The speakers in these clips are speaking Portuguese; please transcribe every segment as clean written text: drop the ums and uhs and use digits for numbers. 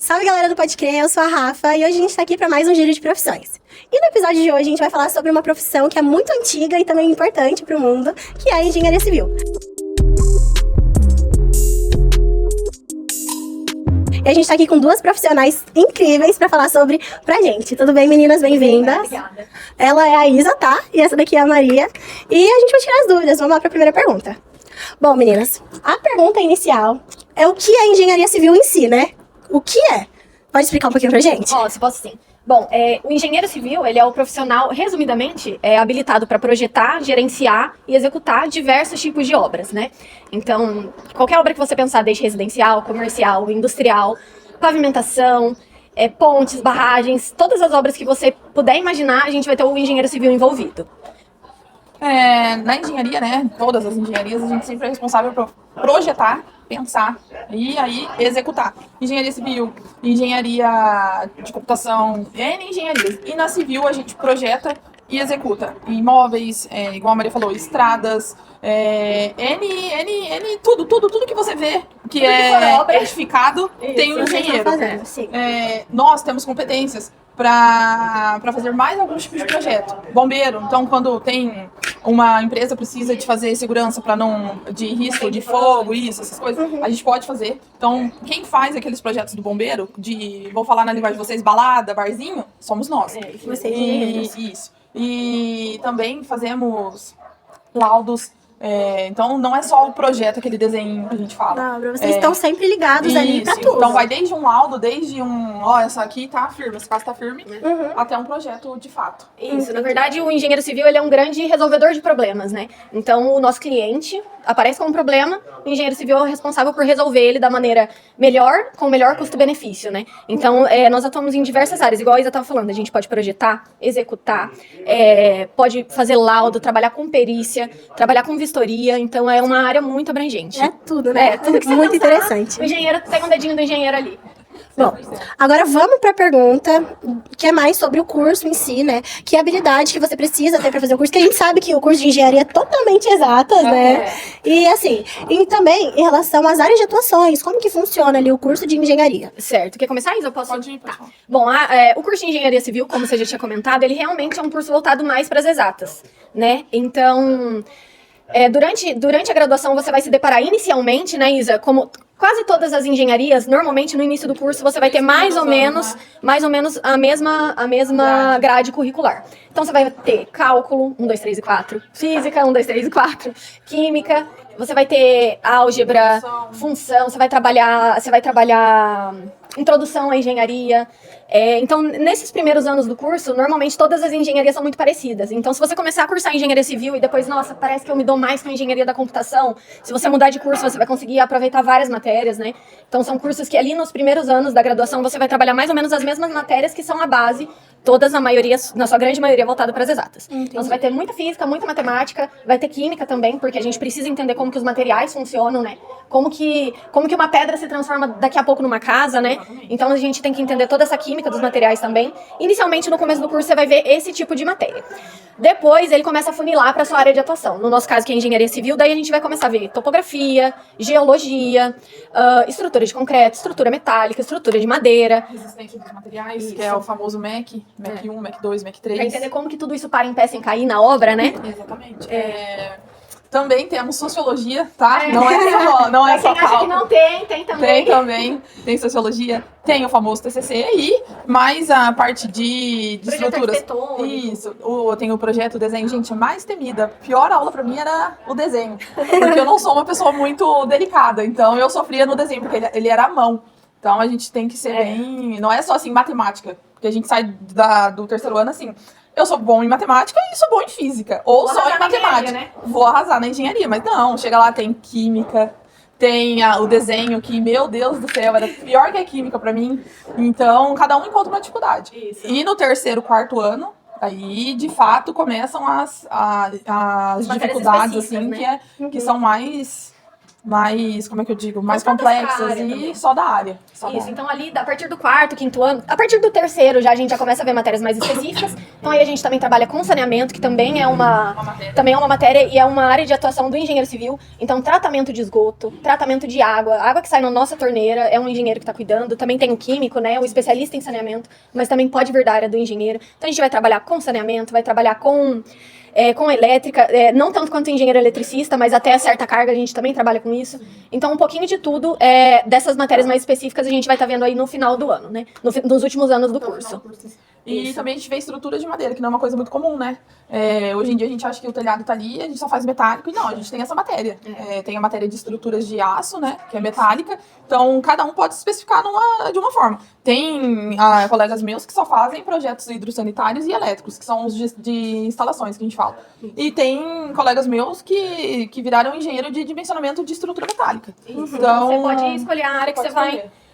Salve galera do Pode Crer, eu sou a Rafa e hoje a gente tá aqui para mais um giro de profissões. E no episódio de hoje a gente vai falar sobre uma profissão que é muito antiga e também importante para o mundo, que é a engenharia civil. E a gente tá aqui com duas profissionais incríveis para falar sobre pra gente. Tudo bem, meninas? Bem-vindas. Obrigada. Ela é a Isa, tá? E essa daqui é a Maria. E a gente vai tirar as dúvidas. Vamos lá para a primeira pergunta. Bom, meninas, a pergunta inicial é o que é engenharia civil em si, né? O que é? Pode explicar um pouquinho pra gente? Posso sim. Bom, o engenheiro civil, ele é o profissional, resumidamente, habilitado para projetar, gerenciar e executar diversos tipos de obras, né? Então, qualquer obra que você pensar, desde residencial, comercial, industrial, pavimentação, pontes, barragens, todas as obras que você puder imaginar, a gente vai ter o engenheiro civil envolvido. Na engenharia, né, todas as engenharias, a gente sempre é responsável por projetar, pensar e aí executar. Engenharia civil, engenharia de computação, N engenharias. E na civil a gente projeta e executa. Imóveis, igual a Maria falou, estradas, tudo que você vê que é edificado, tem um engenheiro. Nós temos competências para fazer mais alguns tipos de projeto. Bombeiro, então quando tem uma empresa precisa de fazer segurança para não de risco de fogo, essas coisas, a gente pode fazer. Então, quem faz aqueles projetos do bombeiro, vou falar na linguagem de vocês, balada, barzinho, somos nós. Isso. E também fazemos laudos. Então não é só o projeto, aquele desenho que a gente fala. Não, vocês estão sempre ligados ali pra tudo. Então vai desde um laudo, desde essa aqui tá firme, essa casa tá firme, até um projeto de fato. Isso, na verdade o engenheiro civil ele é um grande resolvedor de problemas, né? Então o nosso cliente aparece com um problema, o engenheiro civil é o responsável por resolver ele da maneira melhor, com o melhor custo-benefício, né? Então nós atuamos em diversas áreas, igual a Isa estava falando, a gente pode projetar, executar, pode fazer laudo, trabalhar com perícia, trabalhar com vistoria, então é uma área muito abrangente. É tudo, né? Tudo que você muito pensar, interessante. O engenheiro tem um dedinho do engenheiro ali. Bom, agora vamos para a pergunta que é mais sobre o curso em si, né? Que habilidade que você precisa ter para fazer o curso, que a gente sabe que o curso de engenharia é totalmente exatas, né? E assim, e também em relação às áreas de atuações, como que funciona ali o curso de engenharia? Certo. Quer começar, Isa? Eu posso? Pode ir, Tá. falar. Bom, o curso de engenharia civil, como você já tinha comentado, ele realmente é um curso voltado mais para as exatas, né? Então, durante a graduação você vai se deparar inicialmente, né, Isa, como quase todas as engenharias, normalmente no início do curso você vai ter mais ou menos a mesma grade curricular. Então você vai ter cálculo, 1, 2, 3 e 4, física, 1, 2, 3 e 4, química, você vai ter álgebra, função, você vai trabalhar introdução à engenharia. Então, nesses primeiros anos do curso, normalmente todas as engenharias são muito parecidas. Então, se você começar a cursar engenharia civil e depois, nossa, parece que eu me dou mais com a engenharia da computação, se você mudar de curso, você vai conseguir aproveitar várias matérias, né? Então, são cursos que ali nos primeiros anos da graduação você vai trabalhar mais ou menos as mesmas matérias que são a base, todas, na sua grande maioria, voltada para as exatas. Então, você vai ter muita física, muita matemática, vai ter química também, porque a gente precisa entender como que os materiais funcionam, né? Como que uma pedra se transforma daqui a pouco numa casa, né? Então a gente tem que entender toda essa química dos materiais também. Inicialmente, no começo do curso, você vai ver esse tipo de matéria. Depois, ele começa a funilar para sua área de atuação. No nosso caso, que é engenharia civil, daí a gente vai começar a ver topografia, geologia, estrutura de concreto, estrutura metálica, estrutura de madeira. Resistência dos materiais, que é o famoso MEC 1, MEC 2, MEC 3. Pra entender como que tudo isso para em pé sem cair na obra, né? Exatamente. Também temos sociologia, tá? Não é só quem acha que não tem também. Tem também. Tem sociologia, tem o famoso TCC e mais a parte de estruturas. Isso. Tem o projeto desenho. Gente, a mais temida. A pior aula pra mim era o desenho. Porque eu não sou uma pessoa muito delicada. Então eu sofria no desenho, porque ele era à mão. Então a gente tem que ser bem... Não é só assim matemática. Porque a gente sai do terceiro ano assim... Eu sou bom em matemática e sou bom em física. Ou só em matemática. Né? Vou arrasar na engenharia. Mas não, chega lá, tem química, tem o desenho, que, meu Deus do céu, era pior que a química pra mim. Então, cada um encontra uma dificuldade. Isso. E no terceiro, quarto ano, aí, de fato, começam as dificuldades, assim, né? que são mais, como é que eu digo? Mais complexas e só da área. Então ali, a partir do quarto, quinto ano, a partir do terceiro a gente já começa a ver matérias mais específicas. Então aí a gente também trabalha com saneamento, que também é uma matéria e é uma área de atuação do engenheiro civil. Então tratamento de esgoto, tratamento de água que sai na nossa torneira, é um engenheiro que está cuidando. Também tem o químico, né, o especialista em saneamento, mas também pode vir da área do engenheiro. Então a gente vai trabalhar com saneamento, vai trabalhar com elétrica, não tanto quanto engenheiro eletricista, mas até certa carga a gente também trabalha com isso. Então, um pouquinho de tudo, dessas matérias mais específicas, a gente vai estar vendo aí no final do ano, né? Nos últimos anos do curso. E também a gente vê estrutura de madeira, que não é uma coisa muito comum, né? Hoje em dia a gente acha que o telhado tá ali, a gente só faz metálico, e não, a gente tem essa matéria. Tem a matéria de estruturas de aço, né, que é metálica, então cada um pode se especificar de uma forma. Tem colegas meus que só fazem projetos hidrossanitários e elétricos, que são os de instalações que a gente fala. E tem colegas meus que viraram engenheiro de dimensionamento de estrutura metálica. Então, você pode escolher a área que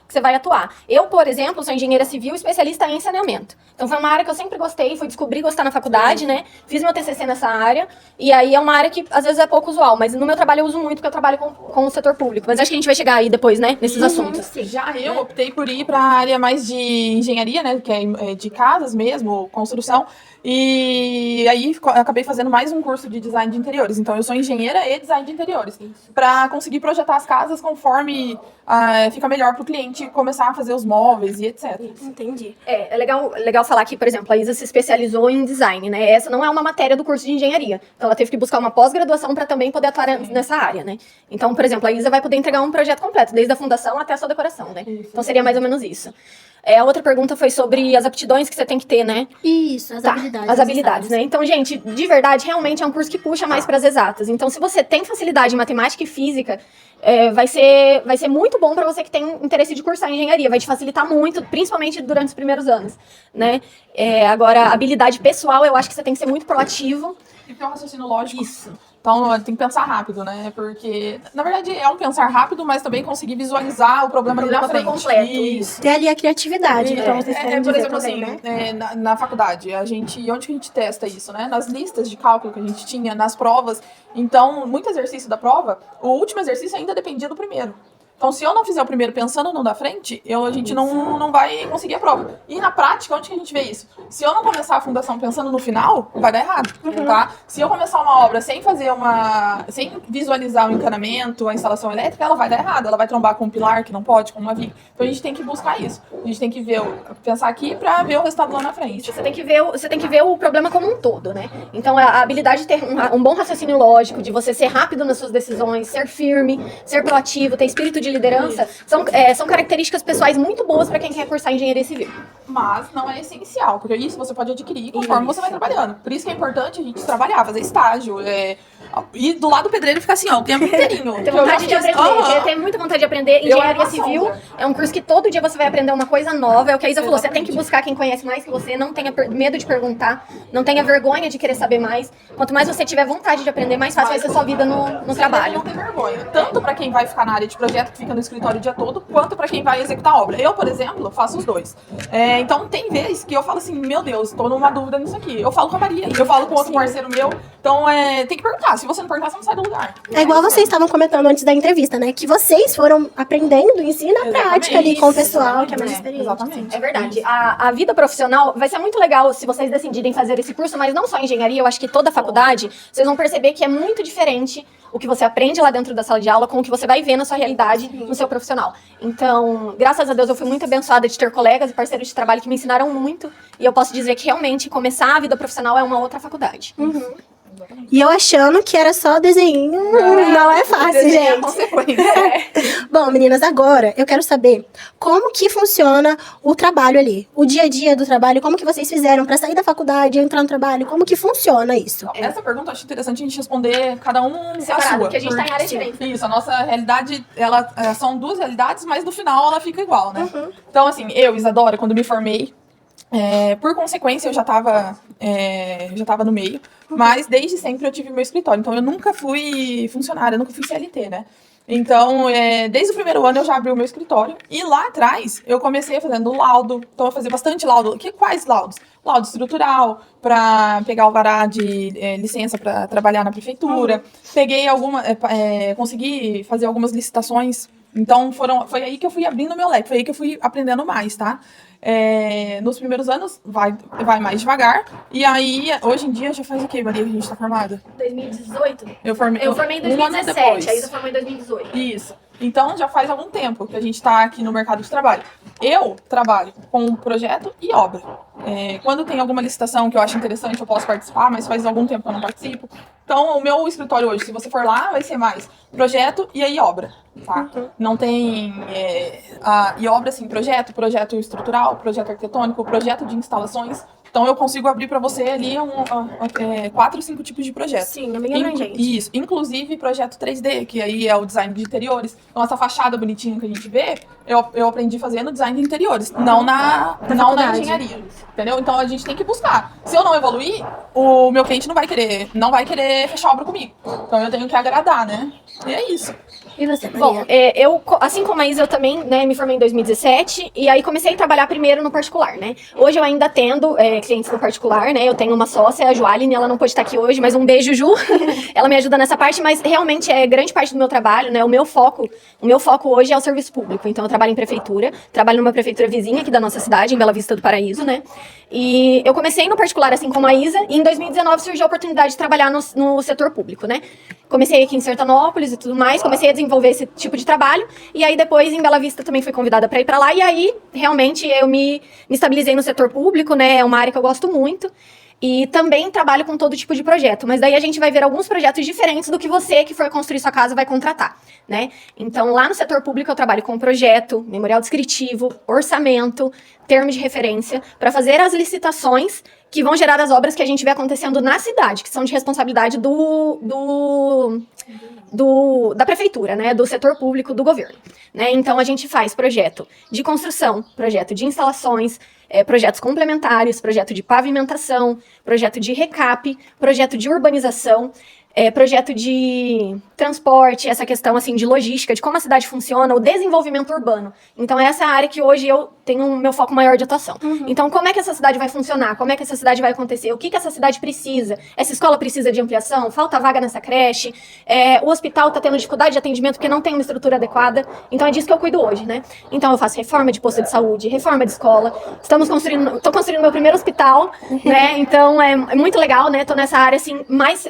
você vai atuar. Eu, por exemplo, sou engenheira civil especialista em saneamento. Então foi uma área que eu sempre gostei, fui descobrir gostar na faculdade, né? Fiz meu TCC nessa área, e aí é uma área que às vezes é pouco usual, mas no meu trabalho eu uso muito porque eu trabalho com o setor público. Mas acho que a gente vai chegar aí depois, né? Nesses assuntos. Já eu optei por ir para a área mais de engenharia, né? Que é de casas mesmo, construção. E aí acabei fazendo mais um curso de design de interiores. Então eu sou engenheira e design de interiores. Para conseguir projetar as casas conforme fica melhor para o cliente começar a fazer os móveis e etc. Entendi. É legal falar que, por exemplo, a Isa se especializou em design, né? Essa não é uma matéria do curso de engenharia. Então ela teve que buscar uma pós-graduação para também poder atuar nessa área, né? Então, por exemplo, a Isa vai poder entregar um projeto completo, desde a fundação até a sua decoração, né? Então seria mais ou menos isso. A outra pergunta foi sobre as aptidões que você tem que ter, né? Isso, as habilidades. As habilidades, né? Então, gente, de verdade, realmente é um curso que puxa mais para as exatas. Então, se você tem facilidade em matemática e física, vai ser muito bom para você que tem interesse de cursar engenharia. Vai te facilitar muito, principalmente durante os primeiros anos, né? Agora, habilidade pessoal, eu acho que você tem que ser muito proativo. E ter um raciocínio lógico. Isso. Então, tem que pensar rápido, né? Porque, na verdade, é um pensar rápido, mas também conseguir visualizar o problema ali na frente. Completo. Isso. Ter ali a criatividade. Então, vocês querem por dizer exemplo, também, assim, né? na faculdade, onde que a gente testa isso, né? Nas listas de cálculo que a gente tinha, nas provas. Então, muito exercício da prova, o último exercício ainda dependia do primeiro. Então, se eu não fizer o primeiro pensando no da frente, a gente não vai conseguir a prova. E na prática, onde que a gente vê isso? Se eu não começar a fundação pensando no final, vai dar errado, tá? Se eu começar uma obra sem visualizar o encanamento, a instalação elétrica, ela vai dar errado. Ela vai trombar com um pilar que não pode, com uma viga. Então, a gente tem que buscar isso. A gente tem que pensar aqui pra ver o resultado lá na frente. Você tem que ver o problema como um todo, né? Então, a habilidade de ter um bom raciocínio lógico, de você ser rápido nas suas decisões, ser firme, ser proativo, ter espírito de liderança, são características pessoais muito boas para quem quer cursar engenharia civil. Mas não é essencial, porque isso você pode adquirir conforme você vai trabalhando. Por isso que é importante a gente trabalhar, fazer estágio, e do lado do pedreiro ficar assim, ó, o tempo inteirinho. Ter vontade de aprender, ter muita vontade de aprender. Engenharia civil é um curso que todo dia você vai aprender uma coisa nova. É o que a Isa falou, você tem que buscar quem conhece mais que você, não tenha medo de perguntar, não tenha vergonha de querer saber mais. Quanto mais você tiver vontade de aprender, mais fácil vai ser sua vida no trabalho. Não tem vergonha, tanto para quem vai ficar na área de projeto, que fica no escritório o dia todo, quanto para quem vai executar a obra. Eu, por exemplo, faço os dois. Então, tem vezes que eu falo assim, meu Deus, tô numa dúvida nisso aqui. Eu falo com a Maria, eu falo com outro parceiro meu. Então, tem que perguntar. Se você não perguntar, você não sai do lugar. É igual vocês estavam comentando antes da entrevista, né? Que vocês foram aprendendo em si na prática ali com o pessoal que é mais experiente. Exatamente. É verdade. A vida profissional vai ser muito legal se vocês decidirem fazer esse curso, mas não só engenharia, eu acho que toda a faculdade, vocês vão perceber que é muito diferente o que você aprende lá dentro da sala de aula com o que você vai ver na sua realidade, no seu profissional. Então, graças a Deus, eu fui muito abençoada de ter colegas e parceiros de trabalho que me ensinaram muito, e eu posso dizer que realmente começar a vida profissional é uma outra faculdade. E eu achando que era só desenho, não é fácil, gente. Bom, meninas, agora eu quero saber como que funciona o trabalho ali, o dia a dia do trabalho, como que vocês fizeram pra sair da faculdade, entrar no trabalho, como que funciona isso? Essa pergunta eu acho interessante a gente responder cada um separado, a sua. porque a gente tá em áreas diferentes. Isso, a nossa realidade, são duas realidades, mas no final ela fica igual, né? Então, assim, eu, Isadora, quando me formei, por consequência, eu já estava no meio, mas desde sempre eu tive meu escritório. Então, eu nunca fui funcionária, nunca fui CLT, né? Então, desde o primeiro ano eu já abri o meu escritório. E lá atrás, eu comecei fazendo laudo. Então, eu fazia bastante laudo. Quais laudos? Laudo estrutural, para pegar alvará de licença para trabalhar na prefeitura. Peguei consegui fazer algumas licitações Então, foi aí que eu fui abrindo meu leque, foi aí que eu fui aprendendo mais, tá? Nos primeiros anos, vai mais devagar. E aí, hoje em dia, já faz o quê, Maria, que a gente tá formada? 2018? Eu formei em 2017, a Isa formou em 2018. Isso. Então, já faz algum tempo que a gente tá aqui no mercado de trabalho. Eu trabalho com projeto e obra. Quando tem alguma licitação que eu acho interessante, eu posso participar, mas faz algum tempo que eu não participo. Então, o meu escritório hoje, se você for lá, vai ser mais projeto e aí obra, tá? Não tem... e obra, assim, projeto estrutural, projeto arquitetônico, projeto de instalações. Então, eu consigo abrir para você ali 4 ou 5 tipos de projetos. Sim, é bem abrangente. Isso, inclusive projeto 3D, que aí é o design de interiores. Então, essa fachada bonitinha que a gente vê, eu aprendi fazendo design de interiores, não na engenharia, entendeu? Então, a gente tem que buscar. Se eu não evoluir, o meu cliente não vai querer fechar obra comigo. Então, eu tenho que agradar, né? E é isso. E você, Maria? Bom, eu, assim como a Isa, eu também, né, me formei em 2017 e aí comecei a trabalhar primeiro no particular, né? Hoje eu ainda atendo clientes no particular, né? Eu tenho uma sócia, a Joaline, ela não pode estar aqui hoje, mas um beijo, Ju. Ela me ajuda nessa parte, mas realmente é grande parte do meu trabalho, né? O meu foco hoje é o serviço público. Então eu trabalho em prefeitura, trabalho numa prefeitura vizinha aqui da nossa cidade, em Bela Vista do Paraíso, né? E eu comecei no particular, assim como a Isa, e em 2019 surgiu a oportunidade de trabalhar no setor público, né? Comecei aqui em Sertanópolis e tudo mais, comecei a desenvolver esse tipo de trabalho, e aí depois em Bela Vista também fui convidada para ir para lá, e aí realmente eu me estabilizei no setor público, né? É uma área que eu gosto muito. E também trabalho com todo tipo de projeto, mas daí a gente vai ver alguns projetos diferentes do que você que for construir sua casa vai contratar, né? Então, lá no setor público eu trabalho com projeto, memorial descritivo, orçamento, termos de referência, para fazer as licitações que vão gerar as obras que a gente vê acontecendo na cidade, que são de responsabilidade da prefeitura, né, do setor público do governo, né? Então a gente faz projeto de construção, projeto de instalações, projetos complementares, projeto de pavimentação, projeto de recap, projeto de urbanização, projeto de transporte, essa questão assim de logística, de como a cidade funciona, o desenvolvimento urbano. Então essa é a área que hoje eu tenho o meu foco maior de atuação. Então como é que essa cidade vai funcionar? Como é que essa cidade vai acontecer? O que essa cidade precisa? Essa escola precisa de ampliação? Falta vaga nessa creche? O hospital está tendo dificuldade de atendimento porque não tem uma estrutura adequada. Então é disso que eu cuido hoje, né? Então eu faço reforma de posto de saúde, reforma de escola. Estou construindo meu primeiro hospital, né? Então é muito legal, né? Tô nessa área assim mais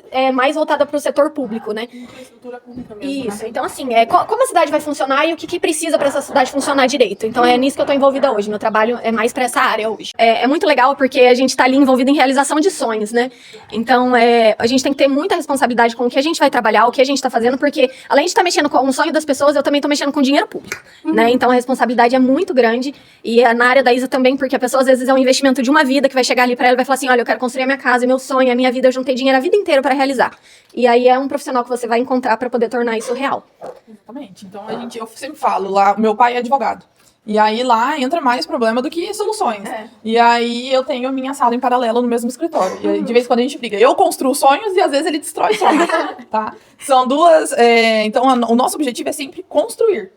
voltada para o setor público, né? Infraestrutura pública mesmo. Isso, então assim, como a cidade vai funcionar e o que precisa para essa cidade funcionar direito. Então é nisso que eu tô envolvida hoje, meu trabalho é mais para essa área hoje. É muito legal porque a gente tá ali envolvido em realização de sonhos, né? Então a gente tem que ter muita responsabilidade com o que a gente vai trabalhar, o que a gente tá fazendo, porque além de estar mexendo com o sonho das pessoas, eu também tô mexendo com dinheiro público, né? Então a responsabilidade é muito grande e na área da Isa também, porque a pessoa às vezes é um investimento de uma vida que vai chegar ali para ela e vai falar assim, olha, eu quero construir a minha casa, meu sonho, a minha vida, eu juntei dinheiro a vida inteira para realizar. E aí é um profissional que você vai encontrar para poder tornar isso real. Exatamente. Então eu sempre falo, lá, meu pai é advogado. E aí lá entra mais problema do que soluções. E aí eu tenho minha sala em paralelo no mesmo escritório. E aí, de vez em quando a gente briga. Eu construo sonhos e às vezes ele destrói sonhos, tá? São duas... então o nosso objetivo é sempre construir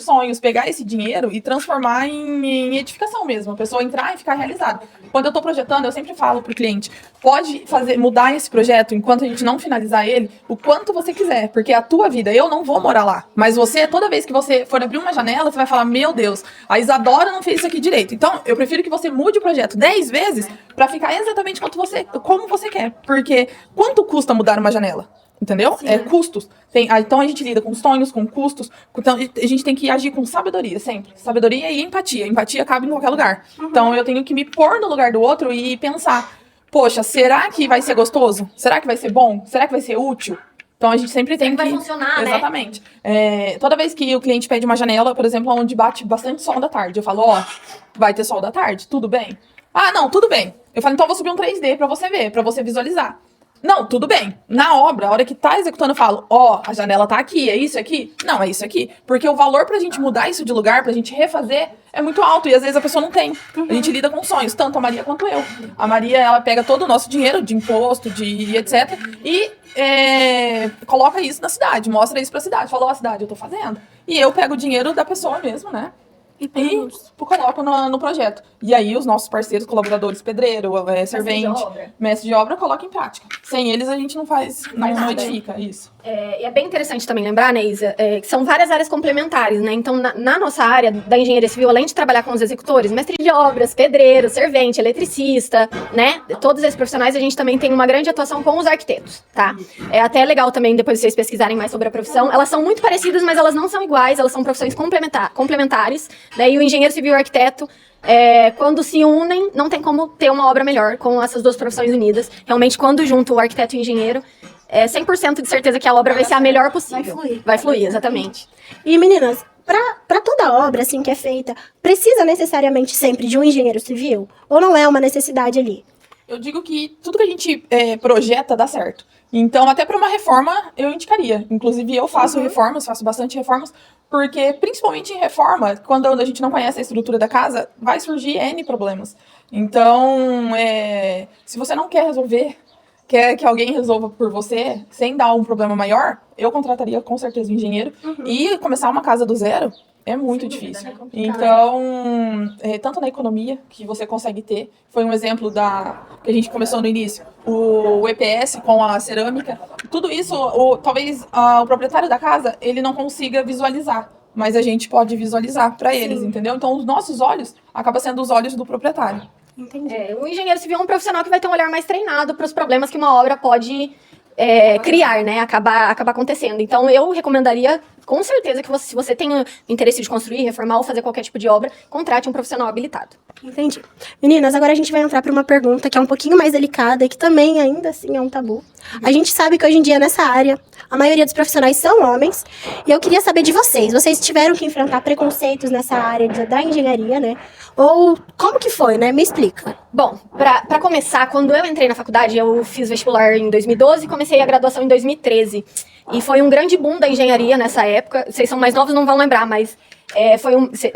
sonhos, pegar esse dinheiro e transformar em edificação mesmo. A pessoa entrar e ficar realizada. Quando eu tô projetando, eu sempre falo pro cliente, pode mudar esse projeto enquanto a gente não finalizar ele, o quanto você quiser. Porque é a tua vida, eu não vou morar lá. Mas você, toda vez que você for abrir uma janela, você vai falar, meu Deus, a Isadora não fez isso aqui direito. Então, eu prefiro que você mude o projeto 10 vezes pra ficar exatamente como você quer. Porque quanto custa mudar uma janela? Entendeu? Custos. Então a gente lida com sonhos, com custos. Então a gente tem que agir com sabedoria sempre. Sabedoria e empatia. Empatia cabe em qualquer lugar. Então eu tenho que me pôr no lugar do outro e pensar, poxa, será que vai ser gostoso? Será que vai ser bom? Será que vai ser útil? Então a gente sempre tem que... vai funcionar, exatamente. Toda vez que o cliente pede uma janela, por exemplo, onde bate bastante sol da tarde, eu falo, vai ter sol da tarde? Tudo bem? Ah, não, tudo bem. Eu falo, então eu vou subir um 3D pra você ver, pra você visualizar. Não, tudo bem. Na obra, a hora que tá executando, eu falo, a janela tá aqui, é isso aqui? Não, é isso aqui. Porque o valor pra gente mudar isso de lugar, pra gente refazer, é muito alto. E às vezes a pessoa não tem. A gente lida com sonhos, tanto a Maria quanto eu. A Maria, ela pega todo o nosso dinheiro de imposto, de etc. E coloca isso na cidade, mostra isso pra cidade. Falou, a cidade, eu tô fazendo. E eu pego o dinheiro da pessoa mesmo, né? E coloco no projeto. E aí os nossos parceiros, colaboradores, pedreiro, servente, mestre de obra, colocam em prática. Sem eles a gente não faz, não edifica isso. É bem interessante também lembrar, né, Isa, que são várias áreas complementares, né? Então, na nossa área da engenharia civil, além de trabalhar com os executores, mestre de obras, pedreiro, servente, eletricista, né? Todos esses profissionais, a gente também tem uma grande atuação com os arquitetos, tá? É até legal também, depois vocês pesquisarem mais sobre a profissão. Elas são muito parecidas, mas elas não são iguais, elas são profissões complementares, né? E o engenheiro civil e o arquiteto, quando se unem, não tem como ter uma obra melhor com essas duas profissões unidas. Realmente, quando junto o arquiteto e o engenheiro, 100% de certeza que a obra vai ser a melhor possível. Vai fluir, exatamente. E meninas, pra toda obra assim que é feita, precisa necessariamente sempre de um engenheiro civil? Ou não é uma necessidade ali? Eu digo que tudo que a gente projeta dá certo. Então, até para uma reforma, eu indicaria. Inclusive, eu faço reformas, faço bastante reformas, porque, principalmente em reforma, quando a gente não conhece a estrutura da casa, vai surgir N problemas. Então, se você não quer resolver, quer que alguém resolva por você, sem dar um problema maior, eu contrataria com certeza um engenheiro. E começar uma casa do zero é muito difícil. Então, tanto na economia que você consegue ter, foi um exemplo que a gente começou no início, o EPS com a cerâmica, tudo isso, talvez o proprietário da casa, ele não consiga visualizar, mas a gente pode visualizar para eles, entendeu? Então, os nossos olhos acabam sendo os olhos do proprietário. Entendi. O engenheiro civil é um profissional que vai ter um olhar mais treinado para os problemas que uma obra pode criar, né? Acabar acontecendo. Então, eu recomendaria, com certeza, que se você tem interesse de construir, reformar ou fazer qualquer tipo de obra, contrate um profissional habilitado. Entendi. Meninas, agora a gente vai entrar para uma pergunta que é um pouquinho mais delicada e que também, ainda assim, é um tabu. A gente sabe que hoje em dia, nessa área, a maioria dos profissionais são homens. E eu queria saber de vocês. Vocês tiveram que enfrentar preconceitos nessa área da engenharia, né? Ou como que foi, né? Me explica. Bom, para começar, quando eu entrei na faculdade, eu fiz vestibular em 2012 e comecei a graduação em 2013. E foi um grande boom da engenharia nessa época. Vocês são mais novos, não vão lembrar, mas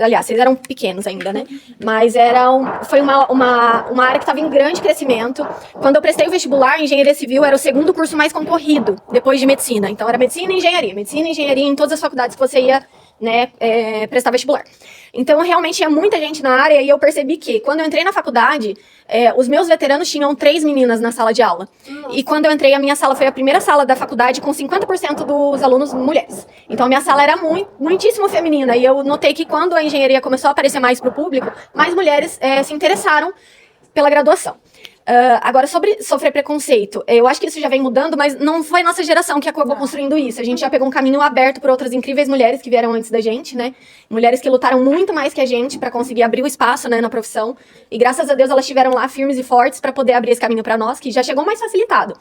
aliás, vocês eram pequenos ainda, né? Mas foi uma área que estava em grande crescimento. Quando eu prestei o vestibular, engenharia civil era o segundo curso mais concorrido, depois de medicina. Então, era medicina e engenharia em todas as faculdades que você ia, né, prestar vestibular. Então, realmente, tinha muita gente na área e eu percebi que, quando eu entrei na faculdade, os meus veteranos tinham 3 meninas na sala de aula. E quando eu entrei, a minha sala foi a primeira sala da faculdade com 50% dos alunos mulheres. Então, a minha sala era muitíssimo feminina. E eu notei que, quando a engenharia começou a aparecer mais para o público, mais mulheres se interessaram pela graduação. Agora, sobre sofrer preconceito, eu acho que isso já vem mudando, mas não foi nossa geração que acabou construindo isso. A gente já pegou um caminho aberto por outras incríveis mulheres que vieram antes da gente, né? Mulheres que lutaram muito mais que a gente para conseguir abrir o espaço, né, na profissão. E graças a Deus elas estiveram lá firmes e fortes para poder abrir esse caminho para nós, que já chegou mais facilitado.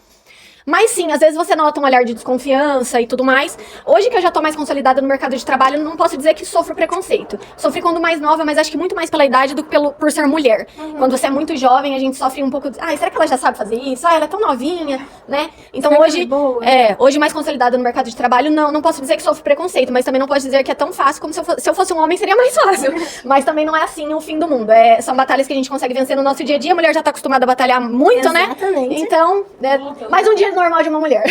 Mas sim, às vezes você nota um olhar de desconfiança e tudo mais. Hoje que eu já tô mais consolidada no mercado de trabalho, não posso dizer que sofro preconceito. Sofri quando mais nova, mas acho que muito mais pela idade do que por ser mulher. Quando você é muito jovem, a gente sofre um pouco de... será que ela já sabe fazer isso? Ela é tão novinha, né? Então hoje mais consolidada no mercado de trabalho, não posso dizer que sofro preconceito, mas também não posso dizer que é tão fácil como se eu fosse um homem seria mais fácil. Mas também não é assim o fim do mundo. São batalhas que a gente consegue vencer no nosso dia a dia. A mulher já tá acostumada a batalhar muito, Exatamente. Né? Então, mais um dia normal de uma mulher.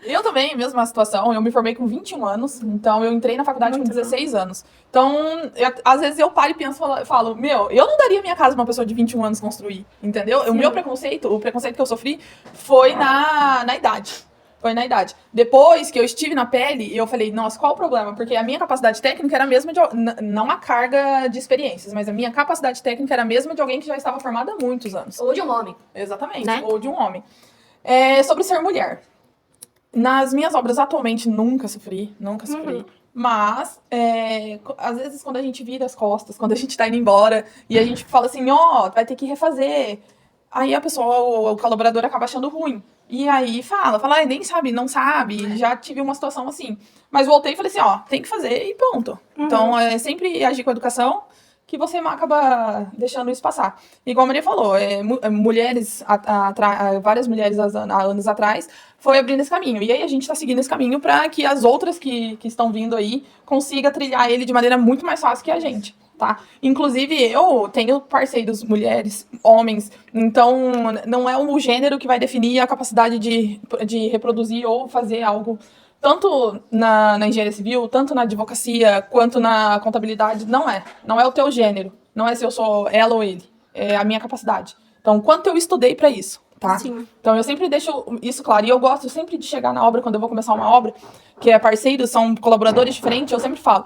Eu também, mesma situação, eu me formei com 21 anos, então eu entrei na faculdade com 16 anos. Então, às vezes eu paro e penso, falo, eu não daria minha casa pra uma pessoa de 21 anos construir, entendeu? O meu preconceito, o preconceito que eu sofri foi na idade. Foi na idade. Depois que eu estive na pele, eu falei, nossa, qual o problema? Porque a minha capacidade técnica era a mesma não a carga de experiências, mas a minha capacidade técnica era a mesma de alguém que já estava formado há muitos anos. Ou de um homem. Exatamente, né? Ou de um homem. Sobre ser mulher. Nas minhas obras, atualmente, nunca sofri. Mas, às vezes, quando a gente vira as costas, quando a gente tá indo embora, e a gente fala assim, vai ter que refazer. Aí a pessoa, o colaborador acaba achando ruim. E aí fala, nem sabe, não sabe, já tive uma situação assim. Mas voltei e falei assim, tem que fazer e ponto. Então, sempre agir com educação, que você acaba deixando isso passar. Igual a Maria falou, mulheres, várias mulheres há anos atrás, foi abrindo esse caminho. E aí a gente está seguindo esse caminho para que as outras que estão vindo aí consigam trilhar ele de maneira muito mais fácil que a gente. Tá? Inclusive, eu tenho parceiros mulheres, homens, então não é o gênero que vai definir a capacidade de reproduzir ou fazer algo, tanto na engenharia civil, tanto na advocacia, quanto na contabilidade, não é o teu gênero, não é se eu sou ela ou ele, é a minha capacidade. Então, quanto eu estudei para isso, tá? Sim. Então eu sempre deixo isso claro. E eu gosto sempre de chegar na obra, quando eu vou começar uma obra, que é parceiro, são colaboradores diferentes, eu sempre falo.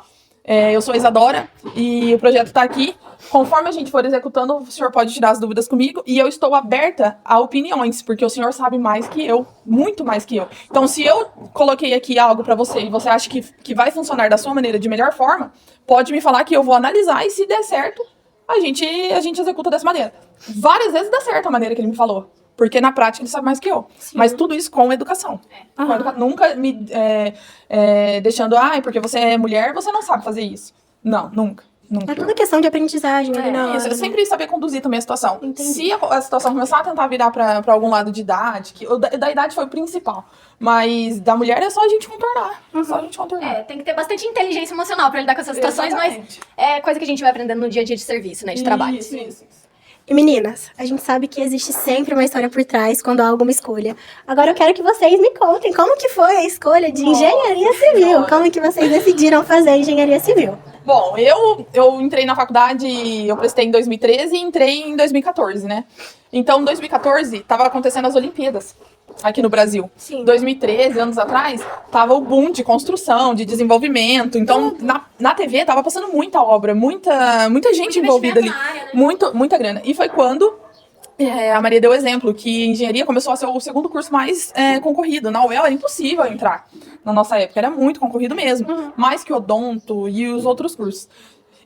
Eu sou a Isadora e o projeto tá aqui. Conforme a gente for executando, o senhor pode tirar as dúvidas comigo e eu estou aberta a opiniões, porque o senhor sabe mais que eu, muito mais que eu. Então, se eu coloquei aqui algo pra você e você acha que vai funcionar da sua maneira, de melhor forma, pode me falar que eu vou analisar e se der certo, a gente executa dessa maneira. Várias vezes dá certo a maneira que ele me falou. Porque na prática ele sabe mais que eu. Sim. Mas tudo isso com educação. Nunca me deixando, porque você é mulher, você não sabe fazer isso. Não, nunca. É tudo questão de aprendizagem. Isso, eu sempre saber conduzir também a situação. Entendi. Se a situação começar a tentar virar pra algum lado de idade, da idade foi o principal. Mas da mulher é só a gente contornar. Só a gente contornar. Tem que ter bastante inteligência emocional pra lidar com essas situações, Exatamente. mas é coisa que a gente vai aprendendo no dia a dia de serviço, né? De trabalho. Isso. E meninas, a gente sabe que existe sempre uma história por trás quando há alguma escolha. Agora eu quero que vocês me contem como que foi a escolha de engenharia civil. Como que vocês decidiram fazer engenharia civil? Bom, eu entrei na faculdade, eu prestei em 2013 e entrei em 2014, né? Então, em 2014, tava acontecendo as Olimpíadas aqui no Brasil. Sim. 2013, anos atrás, tava o boom de construção, de desenvolvimento. Então, na TV tava passando muita obra, muita gente envolvida ali. Na área, né? Muita grana. E foi quando a Maria deu exemplo, que engenharia começou a ser o segundo curso mais concorrido. Na UEL era impossível entrar na nossa época, era muito concorrido mesmo. Mais que odonto e os outros cursos.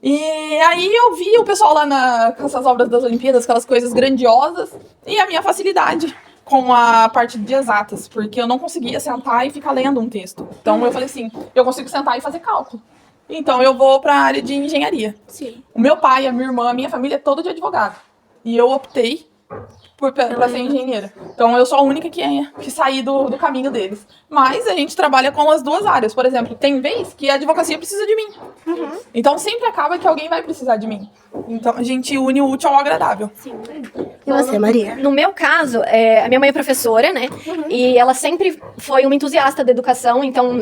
E aí eu vi o pessoal lá com essas obras das Olimpíadas, aquelas coisas grandiosas, e a minha facilidade com a parte de exatas, porque eu não conseguia sentar e ficar lendo um texto. Então eu falei assim, eu consigo sentar e fazer cálculo. Então eu vou para a área de engenharia. Sim. O meu pai, a minha irmã, a minha família é toda de advogado. E eu optei para ser engenheira. Então eu sou a única que saí do caminho deles. Mas a gente trabalha com as duas áreas. Por exemplo, tem vez que a advocacia precisa de mim. Então sempre acaba que alguém vai precisar de mim. Então a gente une o útil ao agradável. Sim. E você, Maria? No meu caso, a minha mãe é professora, né? E ela sempre foi uma entusiasta da educação, então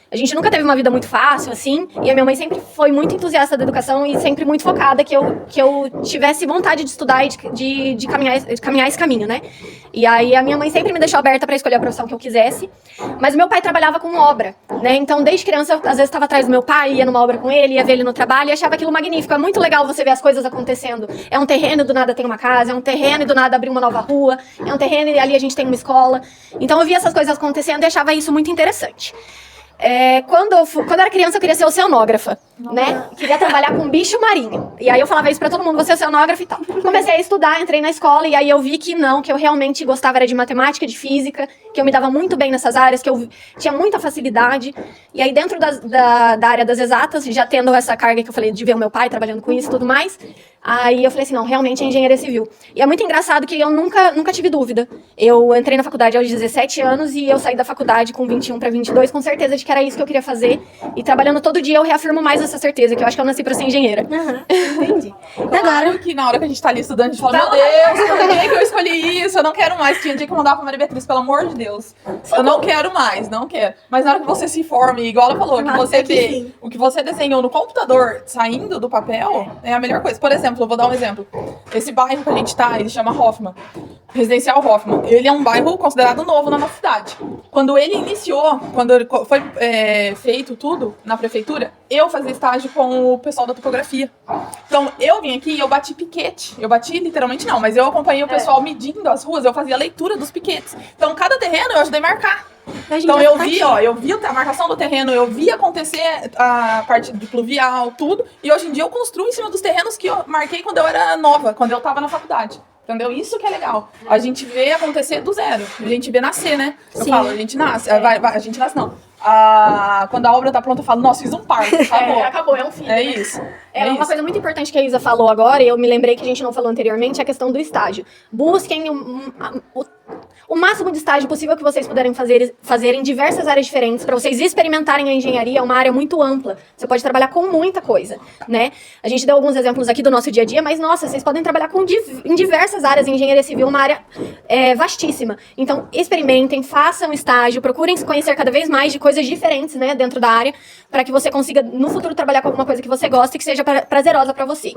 a gente nunca teve uma vida muito fácil, assim, e a minha mãe sempre foi muito entusiasta da educação e sempre muito focada que eu tivesse vontade de estudar e de caminhar esse caminho, né? E aí a minha mãe sempre me deixou aberta para escolher a profissão que eu quisesse, mas o meu pai trabalhava com obra, né? Então, desde criança, eu, às vezes estava atrás do meu pai, ia numa obra com ele, ia ver ele no trabalho e achava aquilo magnífico. É muito legal você ver as coisas acontecendo. É um terreno e do nada tem uma casa, é um terreno e do nada abriu uma nova rua, é um terreno e ali a gente tem uma escola. Então, eu via essas coisas acontecendo e achava isso muito interessante. Quando eu era criança, eu queria ser oceanógrafa, né? Queria trabalhar com bicho marinho. E aí eu falava isso pra todo mundo, você é oceanógrafa e tal. Comecei a estudar, entrei na escola e aí eu vi que não, que eu realmente gostava era de matemática, de física, que eu me dava muito bem nessas áreas, que eu tinha muita facilidade. E aí dentro da área das exatas, já tendo essa carga que eu falei de ver o meu pai trabalhando com isso e tudo mais, aí eu falei assim, não, realmente é engenharia civil. E é muito engraçado que eu nunca tive dúvida. Eu entrei na faculdade aos 17 anos e eu saí da faculdade com 21 para 22, com certeza de que era isso que eu queria fazer. E trabalhando todo dia eu reafirmo mais essa certeza, que eu acho que eu nasci pra ser engenheira. Entendi. Claro que na hora que a gente tá ali estudando, a gente fala, meu Deus, por que eu escolhi isso? Eu não quero mais. Tinha dia que eu mandava pra Maria Beatriz, pelo amor de Deus. Eu não quero mais, não quero. Mas na hora que você se forme, igual ela falou, que você vê o que você desenhou no computador saindo do papel, é a melhor coisa. Por exemplo, eu vou dar um exemplo. Esse bairro que a gente tá, ele chama Hoffman. Residencial Hoffman. Ele é um bairro considerado novo na nossa cidade. Quando ele iniciou, quando ele foi feito tudo na prefeitura, eu fazia estágio com o pessoal da topografia. Então, eu vim aqui e eu bati piquete. Eu bati literalmente não, mas eu acompanhei o pessoal medindo as ruas, eu fazia a leitura dos piquetes. Então, cada terreno eu ajudei a marcar. Então eu vi a marcação do terreno, eu vi acontecer a parte de pluvial, tudo. E hoje em dia eu construo em cima dos terrenos que eu marquei quando eu era nova, quando eu tava na faculdade. Entendeu? Isso que é legal. A gente vê acontecer do zero. A gente vê nascer, né? Eu falo, a gente nasce. A gente nasce não. Quando a obra tá pronta, eu falo, nossa, fiz um parto. Acabou, é um filho. É isso. Uma coisa muito importante que a Isa falou agora, e eu me lembrei que a gente não falou anteriormente, é a questão do estágio. Busquem o máximo de estágio possível que vocês puderem fazer em diversas áreas diferentes, para vocês experimentarem a engenharia. É uma área muito ampla, você pode trabalhar com muita coisa, né? A gente deu alguns exemplos aqui do nosso dia a dia, mas, nossa, vocês podem trabalhar em diversas áreas. Em engenharia civil, uma área vastíssima. Então, experimentem, façam estágio, procurem se conhecer cada vez mais de coisas diferentes, né, dentro da área, para que você consiga, no futuro, trabalhar com alguma coisa que você gosta e que seja prazerosa para você.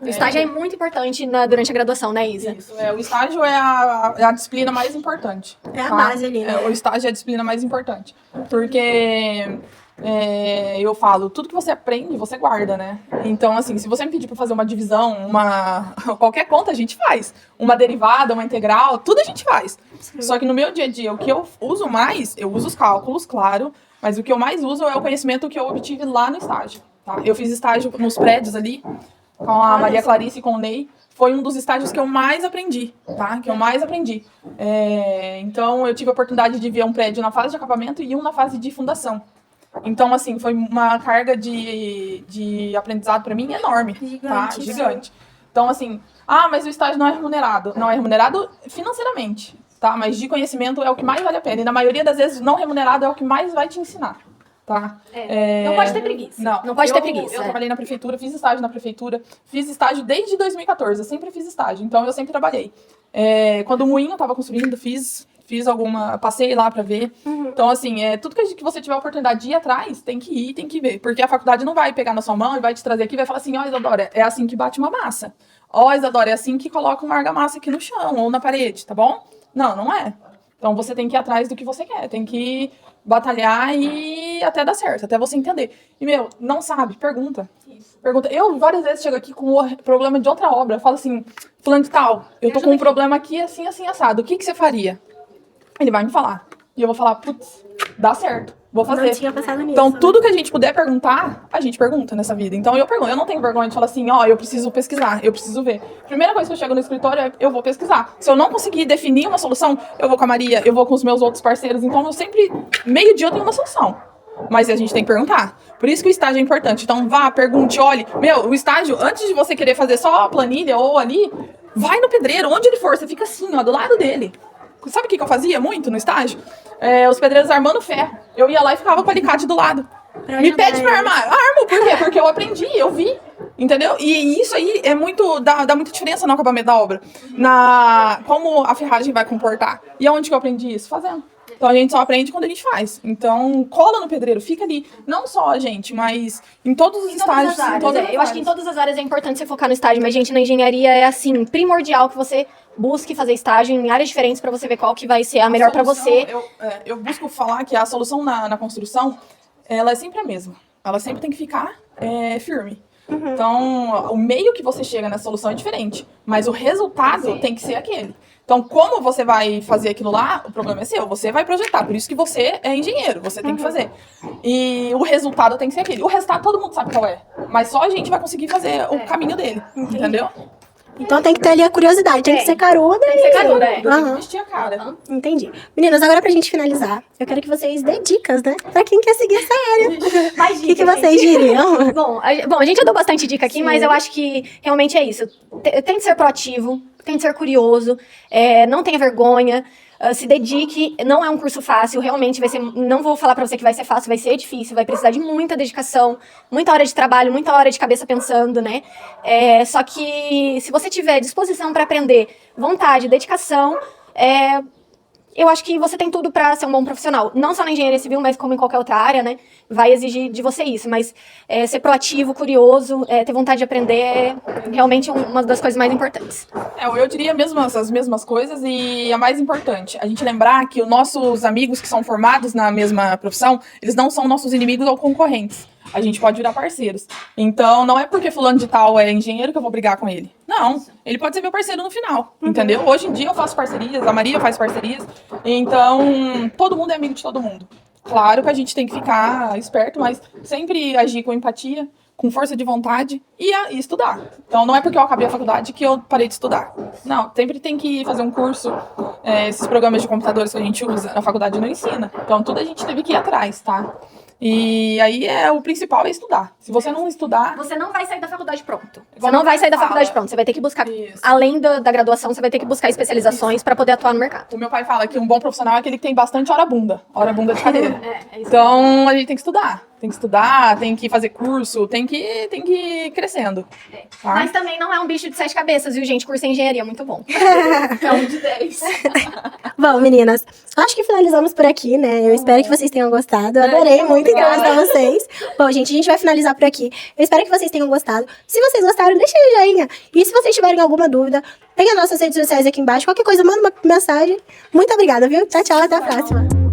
O estágio é muito importante durante a graduação, né, Isa? Isso, o estágio é a disciplina mais importante. É a base ali, né? O estágio é a disciplina mais importante. Porque eu falo, tudo que você aprende, você guarda, né? Então, assim, se você me pedir para fazer uma divisão, qualquer conta a gente faz. Uma derivada, uma integral, tudo a gente faz. Sim. Só que no meu dia a dia, o que eu uso mais, eu uso os cálculos, claro, mas o que eu mais uso é o conhecimento que eu obtive lá no estágio. Tá? Eu fiz estágio nos prédios ali, com a Maria Clarice e com o Ney. Foi um dos estágios que eu mais aprendi, tá? Que eu mais aprendi. Então, eu tive a oportunidade de ver um prédio na fase de acabamento e um na fase de fundação. Então, assim, foi uma carga de aprendizado para mim enorme, tá? Gigante. Então, assim, mas o estágio não é remunerado. Não é remunerado financeiramente, tá? Mas de conhecimento é o que mais vale a pena. E na maioria das vezes, não remunerado é o que mais vai te ensinar. Tá? Não pode ter preguiça. Não pode ter preguiça. Eu trabalhei na prefeitura, fiz estágio na prefeitura, fiz estágio desde 2014, eu sempre fiz estágio, então eu sempre trabalhei. Quando o moinho estava construindo, passei lá para ver. Então, assim, tudo que você tiver a oportunidade de ir atrás, tem que ir, tem que ver. Porque a faculdade não vai pegar na sua mão e vai te trazer aqui e vai falar assim, Isadora, é assim que bate uma massa. Isadora, é assim que coloca uma argamassa aqui no chão ou na parede, tá bom? Não é. Então, você tem que ir atrás do que você quer, tem que batalhar e até dar certo, até você entender. E, não sabe, pergunta. Pergunta. Eu, várias vezes, chego aqui com o problema de outra obra. Eu falo assim, fulano de tal, eu tô com um problema aqui, assim, assim, assado. O que você faria? Ele vai me falar. E eu vou falar, putz, dá certo. Vou fazer. Não tinha pensado nisso, então, tudo que a gente puder perguntar, a gente pergunta nessa vida. Então, eu pergunto. Eu não tenho vergonha de falar assim, eu preciso pesquisar, eu preciso ver. Primeira coisa que eu chego no escritório eu vou pesquisar. Se eu não conseguir definir uma solução, eu vou com a Maria, eu vou com os meus outros parceiros. Então, eu sempre, meio dia eu tenho uma solução. Mas a gente tem que perguntar. Por isso que o estágio é importante. Então, vá, pergunte, olhe. O estágio, antes de você querer fazer só a planilha ou ali, vai no pedreiro, onde ele for, você fica assim, do lado dele. Sabe o que eu fazia muito no estágio? Os pedreiros armando ferro. Eu ia lá e ficava com o alicate do lado. Me pede pra armar. Armo, por quê? Porque eu aprendi, eu vi. Entendeu? E isso aí dá muita diferença no acabamento da obra. Como a ferragem vai comportar. E aonde que eu aprendi isso? Fazendo. Então, a gente só aprende quando a gente faz. Então, cola no pedreiro, fica ali. Não só a gente, mas em todos os estágios. Eu acho que em todas as áreas é importante você focar no estágio. Mas, gente, na engenharia é, assim, primordial que você busque fazer estágio em áreas diferentes para você ver qual que vai ser a melhor para você. Eu busco falar que a solução na construção, ela é sempre a mesma. Ela sempre tem que ficar firme. Então, o meio que você chega nessa solução é diferente. Mas o resultado tem que ser aquele. Então, como você vai fazer aquilo lá, o problema é seu. Você vai projetar. Por isso que você é engenheiro. Você tem que fazer. E o resultado tem que ser aquele. O resultado todo mundo sabe qual é. Mas só a gente vai conseguir fazer o caminho dele. Entendeu? Então tem que ter ali a curiosidade, tem que ser caruda. Tem que ser caruda, Tem que vestir a cara. Entendi. Meninas, agora pra gente finalizar, eu quero que vocês dêem dicas, né? Pra quem quer seguir essa área. Mais O que vocês diriam? Bom, a gente já deu bastante dica aqui, mas eu acho que realmente é isso. Tem que ser proativo, tem que ser curioso, não tenha vergonha. Se dedique, não é um curso fácil, realmente vai ser, não vou falar pra você que vai ser fácil, vai ser difícil, vai precisar de muita dedicação, muita hora de trabalho, muita hora de cabeça pensando, né? Só que se você tiver disposição pra aprender, vontade, dedicação, eu acho que você tem tudo pra ser um bom profissional. Não só na engenharia civil, mas como em qualquer outra área, né? Vai exigir de você isso. Mas ser proativo, curioso, ter vontade de aprender é realmente uma das coisas mais importantes. Eu diria mesmo as mesmas coisas e a mais importante, a gente lembrar que os nossos amigos que são formados na mesma profissão, eles não são nossos inimigos ou concorrentes. A gente pode virar parceiros. Então, não é porque fulano de tal é engenheiro que eu vou brigar com ele. Não, ele pode ser meu parceiro no final, entendeu? Hoje em dia eu faço parcerias, a Maria faz parcerias. Então, todo mundo é amigo de todo mundo. Claro que a gente tem que ficar esperto, mas sempre agir com empatia, com força de vontade e estudar. Então, não é porque eu acabei a faculdade que eu parei de estudar. Não, sempre tem que fazer um curso. Esses programas de computadores que a gente usa na faculdade não ensina. Então, tudo a gente teve que ir atrás, tá? E aí o principal é estudar. Se você não estudar... Você não vai sair da faculdade pronto. Igual Você não vai sair da fala. faculdade pronto. Você vai ter que buscar, Isso. além da graduação, você vai ter que buscar especializações para poder atuar no mercado. O meu pai fala que um bom profissional é aquele que tem bastante hora bunda de cadeira. É isso. Então, a gente tem que estudar. Tem que estudar, tem que fazer curso, tem que ir crescendo. Tá? Mas também não é um bicho de 7 cabeças, viu, gente? Curso em engenharia é muito bom. É um de 10. Bom, meninas, acho que finalizamos por aqui, né? Eu espero que vocês tenham gostado. Eu adorei muito entrevistar vocês. Bom, gente, a gente vai finalizar por aqui. Eu espero que vocês tenham gostado. Se vocês gostaram, deixa aí o joinha. E se vocês tiverem alguma dúvida, tem as nossas redes sociais aqui embaixo. Qualquer coisa, manda uma mensagem. Muito obrigada, viu? Tchau, tchau. Até a próxima.